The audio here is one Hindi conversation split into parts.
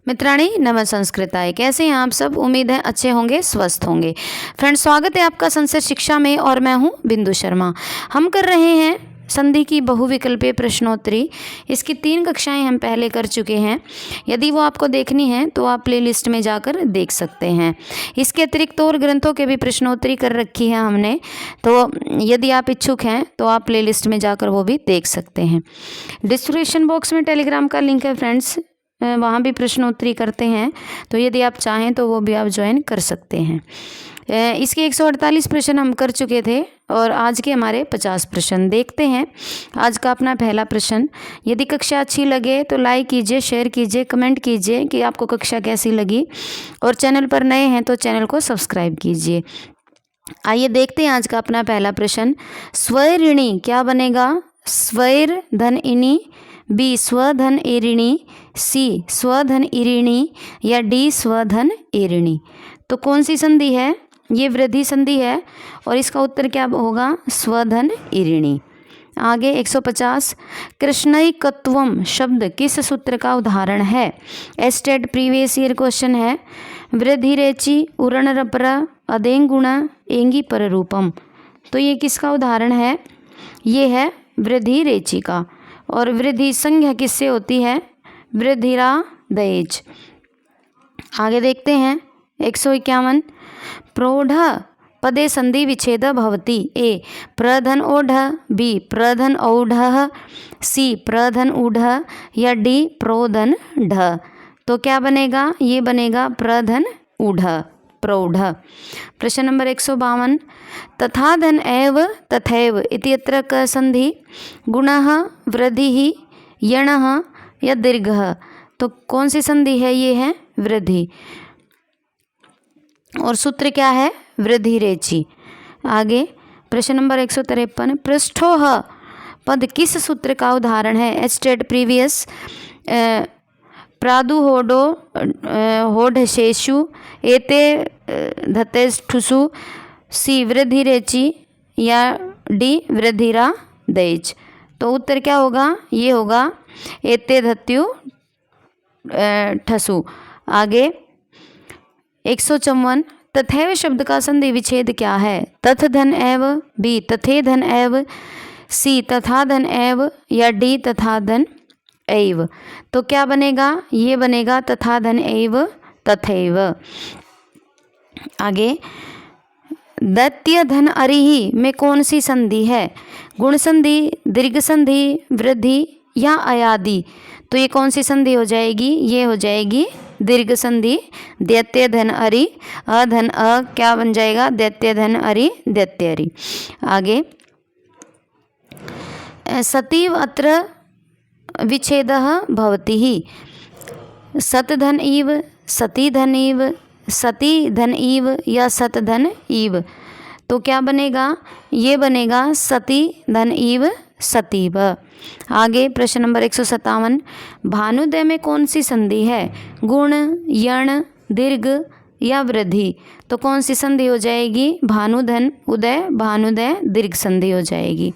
मित्राणी नमः संस्कृताय, कैसे हैं आप सब। उम्मीद है अच्छे होंगे, स्वस्थ होंगे। फ्रेंड्स, स्वागत है आपका संस्कृत शिक्षा में और मैं हूं बिंदु शर्मा। हम कर रहे हैं संधि की बहुविकल्पीय प्रश्नोत्तरी। इसकी 3 कक्षाएं हम पहले कर चुके हैं। यदि वो आपको देखनी है तो आप प्लेलिस्ट में जाकर देख सकते हैं। इसके अतिरिक्त और ग्रंथों के भी प्रश्नोत्तरी कर रखी है हमने, तो यदि आप इच्छुक हैं तो आप प्लेलिस्ट में जाकर वो भी देख सकते हैं। डिस्क्रिप्शन बॉक्स में टेलीग्राम का लिंक है फ्रेंड्स, वहाँ भी प्रश्नोत्तरी करते हैं, तो यदि आप चाहें तो वो भी आप ज्वाइन कर सकते हैं। इसके 148 प्रश्न हम कर चुके थे और आज के हमारे 50 प्रश्न देखते हैं। आज का अपना पहला प्रश्न, यदि कक्षा अच्छी लगे तो लाइक कीजिए, शेयर कीजिए, कमेंट कीजिए कि आपको कक्षा कैसी लगी, और चैनल पर नए हैं तो चैनल को सब्सक्राइब कीजिए। आइए देखते हैं आज का अपना पहला प्रश्न। स्वैरिणी क्या बनेगा? स्वैर धन इनी, बी स्वधन एरिणी, सी स्वधन इरिणी या डी स्वधन एरिणी। तो कौन सी संधि है? ये वृद्धि संधि है और इसका उत्तर क्या होगा? स्वधन इरिणी। आगे 150, कृष्णैकत्वम शब्द किस सूत्र का उदाहरण है? एस्टेड प्रीवियस ईयर क्वेश्चन है। वृद्धि रेचि उरण रपर अदेंगुण एंगी पर रूपम। तो ये किसका उदाहरण है? ये है वृद्धि रेचि का। और वृद्धि संज्ञा किससे होती है? वृद्धिरा दयेज। आगे देखते हैं 151, प्रौढ़ पदे संधि विच्छेद भवति। ए प्रधन ओढ़, बी प्रधन औढ़, सी प्रधन ऊढ़ या डी प्रोधन ढ। तो क्या बनेगा? ये बनेगा प्रधन ऊढ़, प्रौढ़। प्रश्न नंबर 152, तथा धन एव तथैव इत्यत्र क संधि गुणः वृद्धिः यणः या दीर्घः। तो कौन सी संधि है? ये है वृद्धि और सूत्र क्या है? वृद्धि रेचि। आगे प्रश्न नंबर 153, पृष्ठोह पद किस सूत्र का उदाहरण है? एस्टेड प्रीवियस, प्रादुहोडो होढशेषु एते धतेष्ठुषु, सी वृद्धि रेचि या डी वृद्धिरा दयेज। तो उत्तर क्या होगा? ये होगा एते धत्यु ठसु। आगे 154, तथैव शब्द का संधि विच्छेद क्या है? तथ धन एव, बी तथे धन एव, सी तथा धन एव या डी तथा धन एव। तो क्या बनेगा? ये बनेगा तथा धन एव तथैव। आगे दैत्य धन अरिहि में कौन सी संधि है? गुण संधि, दीर्घ संधि, वृद्धि या अयादि। तो ये कौन सी संधि हो जाएगी? ये हो जाएगी दीर्घ संधि। दैत्य धन अरि, अधन अ क्या बन जाएगा? दैत्य धन अरि, दैत्यरि। आगे सतीव अत्र विच्छेदः भवति। सत धन इव, सती धन इव, सती धन इव या सत धन इव। तो क्या बनेगा? ये बनेगा सती धन इव सतीव। आगे प्रश्न नंबर 157, भानुदय में कौन सी संधि है? गुण, यण, दीर्घ या वृद्धि। तो कौन सी संधि हो जाएगी? भानुधन उदय, भानुदय दीर्घ संधि हो जाएगी।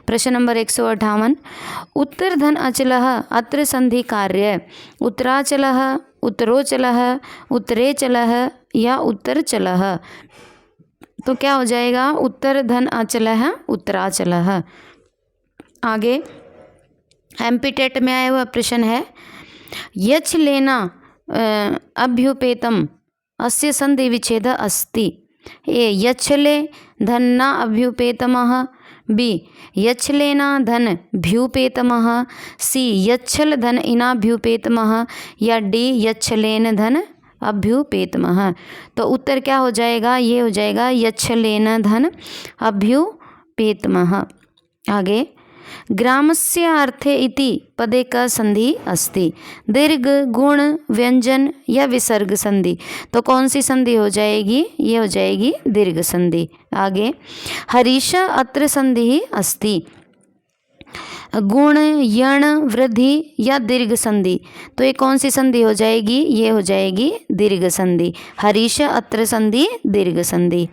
प्रश्न नंबर 158, उत्तरधन अचलः अत्र संधि कार्य। उत्तराचलः, उत्तरोचलः, उत्तरेचलः या उत्तरचलः। तो क्या हो जाएगा? उत्तर धन अचलः, उत्तराचलः। आगे एमपी टेट में आया हुआ प्रश्न है, यच्छ लेना अभ्युपेतम अस्य संधि विच्छेद अस्ति। ए यच्छले धन न अभ्युपेतमः, बी यच्छलेना धन भ्युपेतमः, सी यच्छल धन इनाभ्युपेतमः या डी यच्छलेन धन अभ्युपेतमः। तो उत्तर क्या हो जाएगा? ये हो जाएगा यच्छलेन धन अभ्युपेतमः। आगे ग्रामस्य अर्थे इति पदे का संधि अस्ति। दीर्घ, गुण, व्यंजन या विसर्ग संधि। तो कौन सी संधि हो जाएगी? ये हो जाएगी दीर्घ संधि। आगे हरीश अत्र संधि अस्ति। गुण, यण, वृद्धि या दीर्घ संधि। तो ये कौन सी संधि हो जाएगी? ये हो जाएगी दीर्घ संधि। हरीश अत्र संधि दीर्घ संधि।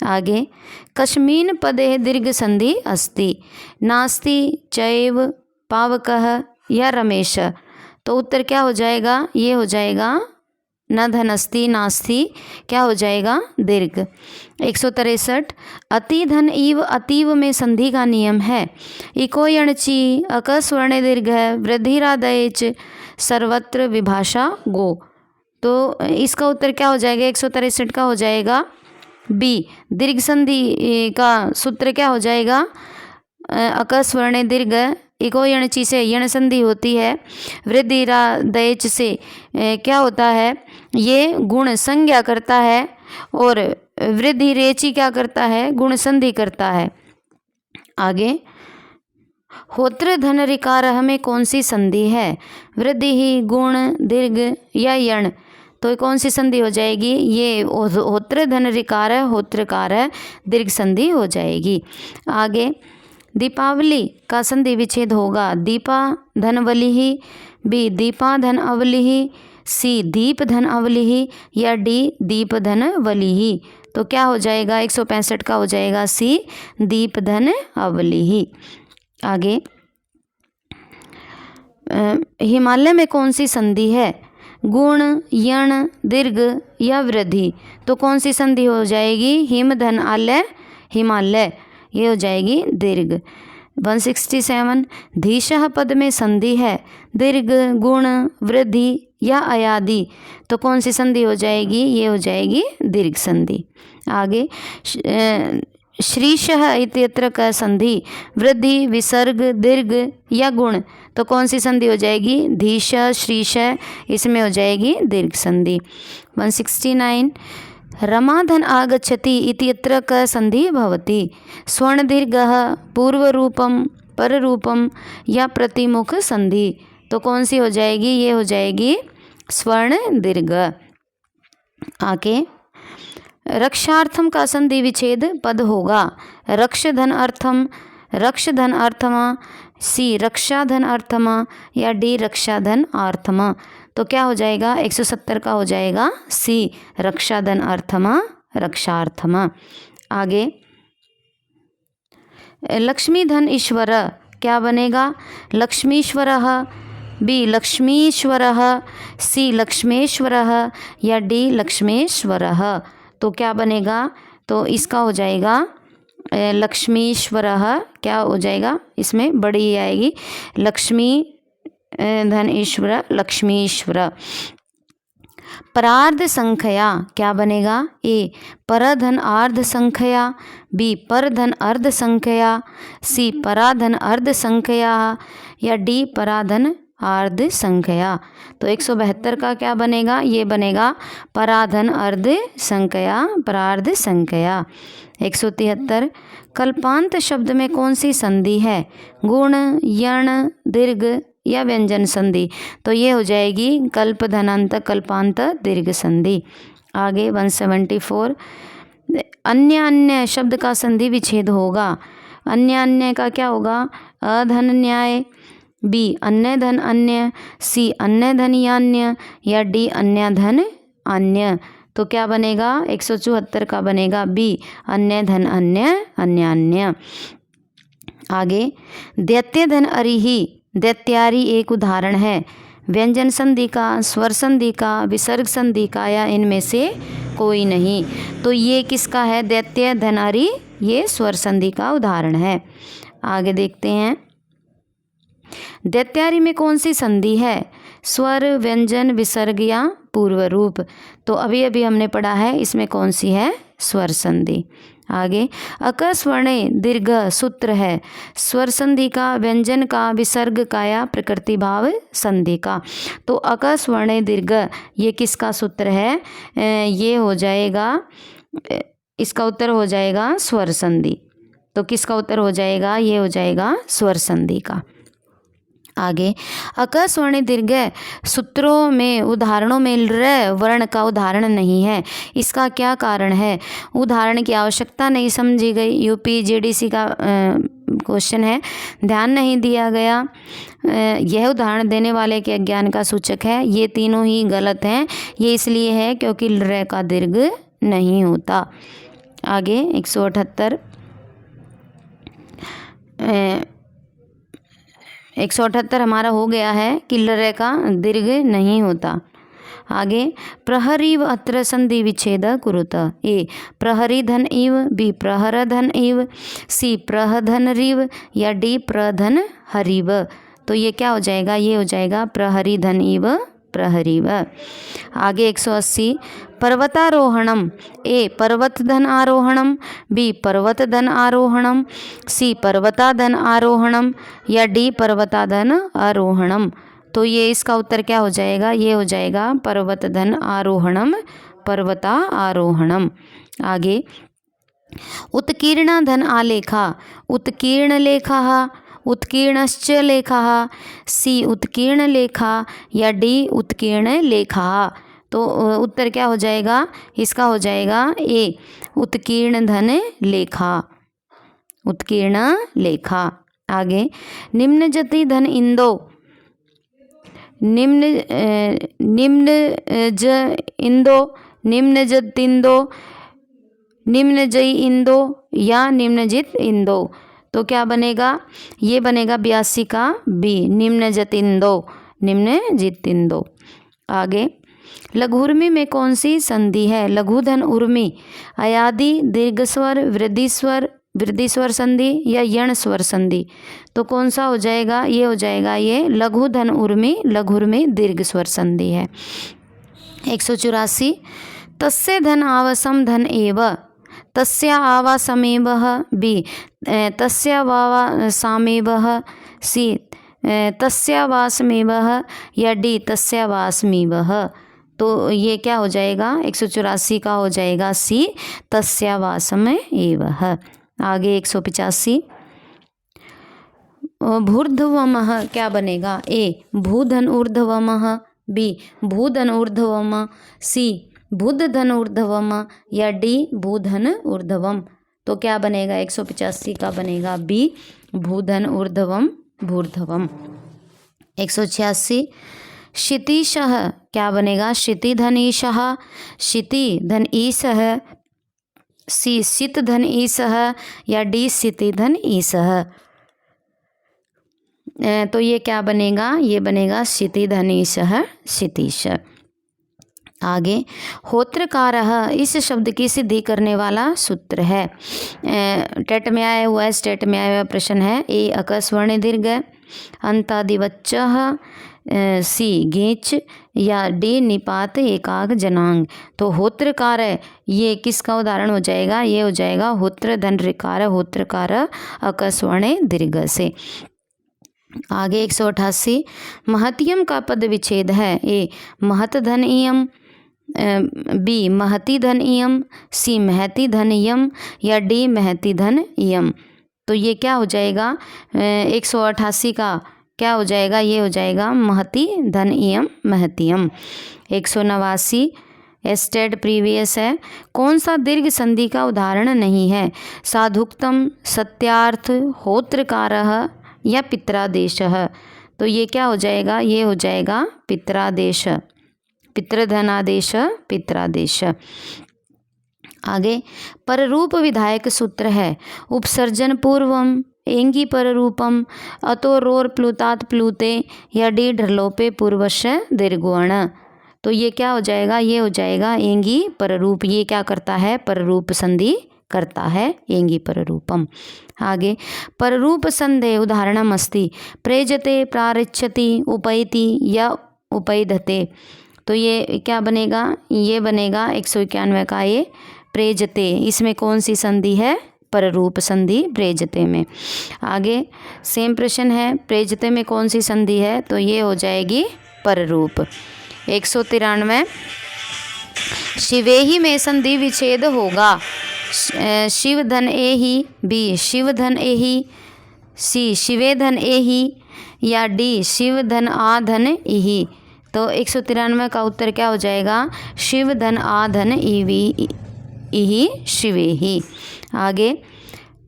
आगे कस्मिन् पदे दीर्घ संधि अस्ति। नास्ति, चैव, पावकः या रमेश। तो उत्तर क्या हो जाएगा, ये हो जाएगा न धनस्ति नास्ति, क्या हो जाएगा, दीर्घ। 163 अति धन इव अतीव में संधि का नियम है। इको यणची अकस्वर्ण दीर्घ वृद्धिरादयच सर्वत्र विभाषा गो। तो इसका उत्तर क्या हो जाएगा, 163 का हो जाएगा बी। दीर्घ संधि का सूत्र क्या हो जाएगा, अकस्वर्ण दीर्घ इको यणची से यण संधि होती है, वृद्धि रादयच से क्या होता है, ये गुण संज्ञा करता है, और वृद्धि रेची क्या करता है, गुण संधि करता है। आगे होत्र धन ऋकार में कौन सी संधि है, वृद्धि ही गुण दीर्घ या यण, तो कौन सी संधि हो जाएगी, ये होत्र धन ऋकार होत्रकार दीर्घ संधि हो जाएगी। आगे दीपावली का संधि विच्छेद होगा, दीपा धन वली ही, बी दीपा धन अवली ही, सी दीप धन अवली ही, या डी दीप धन वली ही। तो क्या हो जाएगा, 165 का हो जाएगा सी दीप धन अवली ही। आगे हिमालय में कौन सी संधि है, गुण यण दीर्घ या वृद्धि, तो कौन सी संधि हो जाएगी, हिम धन आलय हिमालय, ये हो जाएगी दीर्घ। 167 धीशः पद में संधि है, दीर्घ गुण वृद्धि या अयादि, तो कौन सी संधि हो जाएगी, ये हो जाएगी दीर्घ संधि। आगे श्रीशः इत्यत्र का संधि, वृद्धि विसर्ग दीर्घ या गुण, तो कौन सी संधि हो जाएगी, धीश श्रीश, इसमें हो जाएगी दीर्घ संधि। 169 रमाधन आगच्छति इत्यत्र क संधि भवति, स्वर्ण दीर्घः पूर्वरूपम पररूपम या प्रतिमुख संधि, तो कौन सी हो जाएगी, ये हो जाएगी स्वर्ण दीर्घ। आगे रक्षार्थम का संधि विच्छेद पद होगा, रक्ष धन अर्थम रक्ष धन अर्थमा, सी रक्षा धन अर्थमा, या डी रक्षा धन अर्थमा, तो क्या हो जाएगा, 170 का हो जाएगा सी रक्षा धन अर्थमा रक्षार्थमा। आगे लक्ष्मी धन ईश्वर क्या बनेगा, लक्ष्मीश्वरः, बी लक्ष्मीश्वरः, सी लक्ष्मेश्वरः, या डी लक्ष्मेश्वरः, तो क्या बनेगा, तो इसका हो जाएगा लक्ष्मीश्वरः, क्या हो जाएगा, इसमें बड़ी ही आएगी, लक्ष्मी धन ईश्वर लक्ष्मीश्वर। परार्ध संख्या क्या बनेगा, ए परधन आर्ध संख्या, बी परधन अर्ध संख्या, सी पराधन अर्ध संख्या, या डी पराधन आर्ध संख्या, तो 172 का क्या बनेगा, ये बनेगा पराधन अर्ध संख्या परार्ध संख्या। 173 कल्पांत शब्द में कौन सी संधि है, गुण यण दीर्घ या व्यंजन संधि, तो ये हो जाएगी कल्प धनांत कल्पांत दीर्घ संधि। आगे 174 अन्य अन्य शब्द का संधि विच्छेद होगा, अन्य अन्य का क्या होगा, अधन न्याय, बी अन्य धन अन्य, सी अन्य धन यान्य, या डी अन्य धन अन्य, तो क्या बनेगा, 174 का बनेगा बी अन्य धन अन्य अन्यान्य। आगे दैत्य धन अरिही, दैत्यारी एक उदाहरण है, व्यंजन संधि का, स्वर संधि का, विसर्ग संधि का, या इनमें से कोई नहीं, तो ये किसका है, दैत्य धनारी, ये स्वर संधि का उदाहरण है। आगे देखते हैं दैत्यारी में कौन सी संधि है, स्वर व्यंजन विसर्ग या पूर्व रूप, तो अभी अभी हमने पढ़ा है इसमें कौन सी है, स्वर संधि। आगे अकस्वर्णे दीर्घ सूत्र है, स्वर संधि का, व्यंजन का, विसर्ग का, या प्रकृति भाव संधि का, तो अकस्वर्णे दीर्घ ये किसका सूत्र है, ये हो जाएगा, इसका उत्तर हो जाएगा स्वर संधि, तो किसका उत्तर हो जाएगा, ये हो जाएगा स्वर संधि का। आगे अकस्वर्ण दीर्घ सूत्रों में उदाहरणों में र वर्ण का उदाहरण नहीं है, इसका क्या कारण है, उदाहरण की आवश्यकता नहीं समझी गई, यूपी जीडीसी का क्वेश्चन है, ध्यान नहीं दिया गया, यह उदाहरण देने वाले के अज्ञान का सूचक है, ये तीनों ही गलत हैं, ये इसलिए है क्योंकि र का दीर्घ नहीं होता। आगे 178 178 हमारा हो गया है कि लरे का दीर्घ नहीं होता। आगे प्रहरीव अत्र संधि विच्छेद कुरुत। ए प्रहरी धन इव, बी प्रहर धन इव, सी प्रहधन रिव या डी प्रधन हरिव। तो ये क्या हो जाएगा, ये हो जाएगा प्रहरी धन इव प्रहरीव। आगे 180 पर्वतारोहणम। ए पर्वत धन आरोहणम, बी पर्वत धन आरोहणम, सी पर्वता धन आरोहणम या डी पर्वता धन आरोहणम। तो ये इसका उत्तर क्या हो जाएगा, ये हो जाएगा पर्वत धन आरोहणम पर्वता आरोहणम। आगे उत्कीर्ण धन आलेखा। उत्कीर्ण लेखा, उत्कीर्णश्च लेखा, सी उत्कीर्ण लेखा या डी उत्कीर्ण लेखा। तो उत्तर क्या हो जाएगा, इसका हो जाएगा ए उत्कीर्ण धन लेखा, उत्कीर्ण लेखा। आगे निम्न जति धन इंदो। निम्न ज इंदो, निम्न जत इंदो, निम्न जई इंदो या निम्नजित इंदो। तो क्या बनेगा, ये बनेगा 82 का बी निम्न जत इंदो, निम्न जित इंदो। आगे लघुर्मी में कौन सी संधि है। लघुधन उर्मी, अयादि दीर्घ स्वर, वृद्धि स्वर संधि या यण स्वर संधि। तो कौन सा हो जाएगा, ये हो जाएगा ये लघुधन उर्मी, लघुर्मी दीर्घ स्वर संधि है। 184 तस्य धन आवासम धन एव। तस्या आवासमेव, बी तस्या वावासामेव, सी तस्यावासमेव या डी तस्यावासमेव। तो ये क्या हो जाएगा, 184 का हो जाएगा सी तस्यावासम एव। आगे 185 भूर्ध्वमः क्या बनेगा। ए भूधन ऊर्ध्वमः, बी भूधन ऊर्ध्वम, सी बुधधन ऊर्ध्वम या डी भूधन ऊर्ध्वम। तो क्या बनेगा, 185 का बनेगा बी भूधन ऊर्ध्वम भूर्ध्वम। 186 क्षितिशः क्या बनेगा, क्षिति धन ईशः, क्षिति धन ईशः, सी सित धन ईशः या डी सिति धन ईशः। तो ये क्या बनेगा, ये बनेगा क्षिति धन ईशः क्षितिश। आगे होत्रकारः इस शब्द की सिद्धि करने वाला सूत्र है। टेट में आया हुआ है, स्टेट में आया हुआ प्रश्न है। ए अकस्वर्ण दीर्घ, अंतादिवच्चः, सी गेच या डी निपात एकाक जनांग। तो होत्रकार ये किसका उदाहरण हो जाएगा, ये हो जाएगा होत्र धन ऋकार, होत्रकार अकस्वर्ण दीर्घ से। आगे 188 महतियम का पद विच्छेद है। ए महत धन इयम, बी महती धन इयम, सी महती धन इयम या डी महती धन इयम। तो ये क्या हो जाएगा, 188 का क्या हो जाएगा, ये हो जाएगा महती धन इयम महतियम। 189 एस्टेड प्रीवियस है। कौन सा दीर्घ संधि का उदाहरण नहीं है। साधुक्तम, सत्यार्थ, होत्रकारः या पित्रादेशः। तो ये क्या हो जाएगा, ये हो जाएगा पित्रादेश, पितृधनादेश पित्रादेश। आगे पररूप विधायक सूत्र है। उपसर्जन पूर्वम, एंगी पररूपम, अतो रोर प्लुतात प्लुते या डी ढरलोपे पूर्वश दीर्घवर्ण। तो ये क्या हो जाएगा, ये हो जाएगा एंगी पररूप। ये क्या करता है, पररूप संधि करता है, एंगी पररूपम। आगे पररूप संधे उदाहरणम अस्ति। प्रेजते, प्रारच्छति, उपैति या उपैधते। तो ये क्या बनेगा, ये बनेगा 191 का ये प्रेजते। इसमें कौन सी संधि है, पररूप संधि प्रेजते में। आगे सेम प्रश्न है, प्रेजते में कौन सी संधि है, तो ये हो जाएगी पररूप। 193 शिवेहि में संधि विच्छेद होगा। शिव धन एहि, बी शिव धन एहि, सी शिवे धन एहि या डी शिव धन आ धन इहि। तो 193 का उत्तर क्या हो जाएगा, शिव धन आ धन इहि इहि शिवेहि। आगे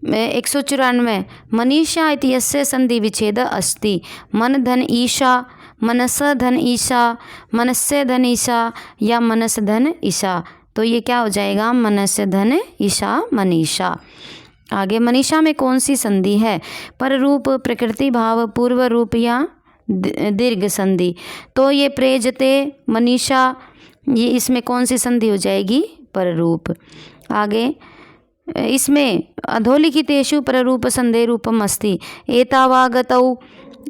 194 मनीषा इत्यस्य संधि विच्छेद अस्ति। मन धन ईशा, मनस धन ईशा, मनस्य धन ईशा या मनस धन ईशा। तो ये क्या हो जाएगा, मनस्य धन ईशा मनीषा। आगे मनीषा में कौन सी संधि है? पररूप, प्रकृति भाव, पूर्व रूप या दीर्घ संधि? तो ये प्रेजते, मनीषा, ये इसमें कौन सी संधि हो जाएगी? पररूप। आगे इसमें अधोलिखितेषु पररूप संधे रूपम अस्ति। एतावागतौ,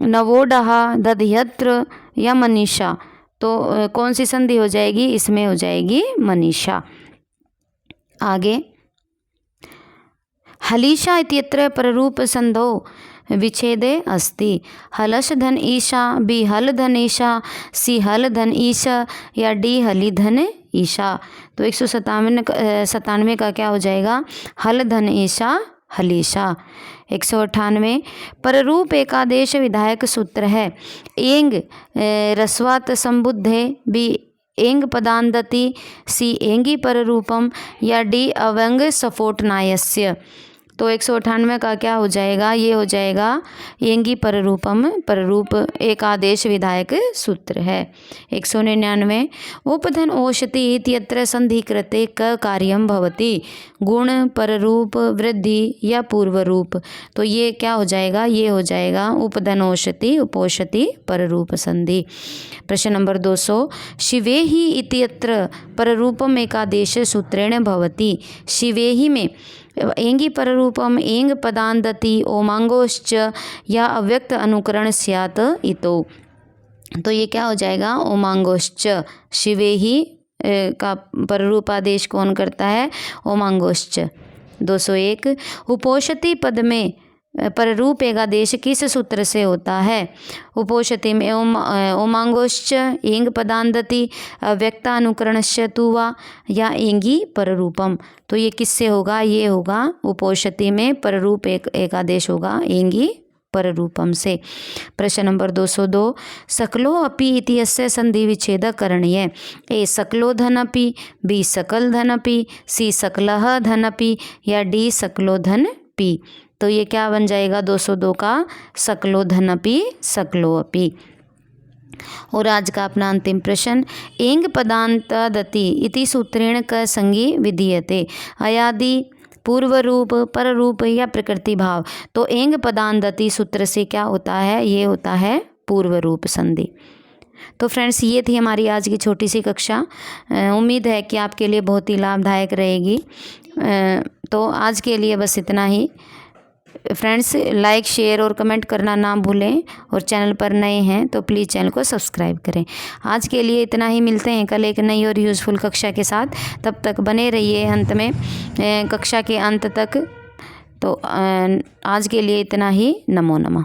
नवोडः, दध्यत्र या मनीषा? तो कौन सी संधि हो जाएगी? इसमें हो जाएगी मनीषा। आगे हलीशा इत्यत्र पररूप संधौ विच्छेदे अस्ति। हलश धन ईशा, बी हल धन ईशा, सी हल धन ईशा या डी हली धन ईशा? तो 197 का क्या हो जाएगा? हल धन ईशा, हलीशा। 198 पररूप एकादेश विधायक सूत्र है। एंग रस्वात संबुद्धे, बी एंग पदांदति, सी एंगी पररूपम या डी अवंग सफोटनायस्य? तो 198 का क्या हो जाएगा? ये हो जाएगा एंगी पररूपम, पररूप एक आदेश विधायक सूत्र है। 199 उपधन ओषति इत्यत्र संधिकृते क कार्यम भवति। गुण, पररूप, वृद्धि या पूर्व रूप? तो ये क्या हो जाएगा? ये हो जाएगा उपधनोषति, उपोषति, पररूप संधि। प्रश्न नंबर 200 शिवेहि इत्यत्र पररूपम एकादेश सूत्रेण भवति। शिवेहि में एंगी पररूपम, एंग पदांदति, ओमांगोश्च या अव्यक्त अनुकरण स्यात् इतो? तो ये क्या हो जाएगा? ओमांगोश्च। शिवेहि का पररूपादेश कौन करता है? ओमांगोश्च। 201 उपोषति पद में पररूप एकादेश किस सूत्र से होता है? उपोषति में ओमांगोश्च, एंग पदांदति, व्यक्तानुकरणश्च तुवा या एंगी पररूपम? तो ये किससे होगा? ये होगा उपोषति में पररूप एकादेश होगा एंगी पररूपम से। प्रश्न नंबर 202 सकलो अपि इति अस्य संधि विच्छेद करणीय। ए सकलो धनपि, बी सकल धनपि, सी सकलः धनपि या डी सकलो धन पि? तो ये क्या बन जाएगा? 202 का सकलो धनपि, सकलो अपि। और आज का अपना अंतिम प्रश्न एंग पदांतदति इति सूत्रेण क संगी विधीयते। अयादि, पूर्व रूप, पर रूप या प्रकृति भाव? तो एंग पदांतदति सूत्र से क्या होता है? ये होता है पूर्व रूप संधि। तो फ्रेंड्स ये थी हमारी आज की छोटी सी कक्षा। उम्मीद है कि आपके लिए बहुत ही लाभदायक रहेगी। तो आज के लिए बस इतना ही। फ्रेंड्स लाइक, शेयर और कमेंट करना ना भूलें और चैनल पर नए हैं तो प्लीज़ चैनल को सब्सक्राइब करें। आज के लिए इतना ही। मिलते हैं कल एक नई और यूज़फुल कक्षा के साथ। तब तक बने रहिए अंत में, कक्षा के अंत तक। तो आज के लिए इतना ही। नमो नमः।